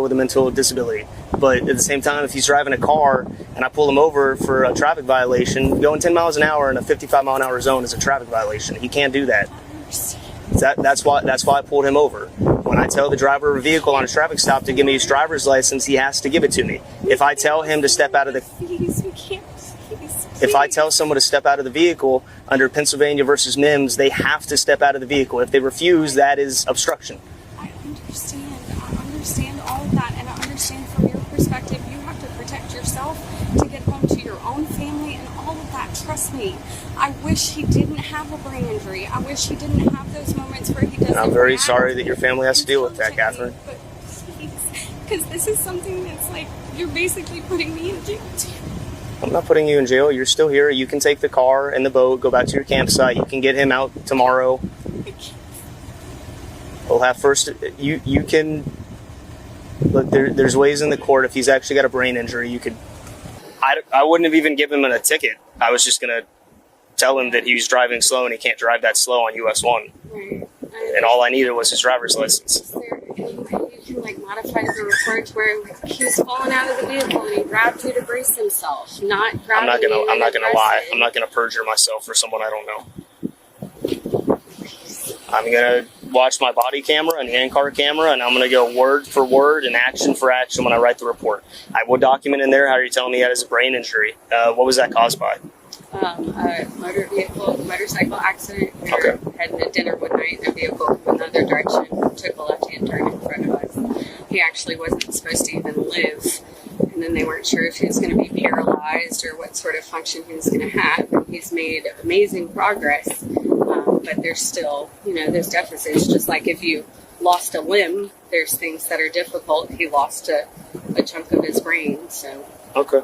with a mental disability. But at the same time, if he's driving a car and I pull him over for a traffic violation, going 10 miles an hour in a 55 mile an hour zone is a traffic violation. He can't do that. That's why I pulled him over. When I tell the driver of a vehicle on a traffic stop to give me his driver's license, he has to give it to me. If I tell him to step out of the... Please, we can't. Please. If I tell someone to step out of the vehicle under Pennsylvania versus Mims, they have to step out of the vehicle. If they refuse, that is obstruction. I understand all of that, and I understand from your perspective, you have to protect yourself to get home to your own family and all of that. Trust me, I wish he didn't have a brain injury. I wish he didn't have those moments where he doesn't. And I'm very sorry that your family has to deal with that, Catherine. But please, because this is something that's like, you're basically putting me in jail too. I'm not putting you in jail. You're still here. You can take the car and the boat, go back to your campsite. You can get him out tomorrow. We'll have first. You can. Look, there's ways in the court. If he's actually got a brain injury, you could. I wouldn't have even given him a ticket. I was just gonna tell him that he was driving slow and he can't drive that slow on US 1. Right. And all I needed was his driver's license. Is there any way you can modify the report to where he was falling out of the vehicle and he grabbed you to brace himself, not grabbing you? I'm not gonna lie. I'm not gonna perjure myself for someone I don't know. I'm gonna watch my body camera and hand car camera, and I'm gonna go word for word and action for action when I write the report. I will document in there how you're telling me that is a brain injury. What was that caused by? A motorcycle accident. We Okay. were heading to dinner one night in a vehicle from another direction, took a left-hand turn in front of us. He actually wasn't supposed to even live, and then they weren't sure if he was going to be paralyzed or what sort of function he was going to have. And he's made amazing progress, but there's still, there's deficits. Just like if you lost a limb, there's things that are difficult. He lost a chunk of his brain, so. Okay.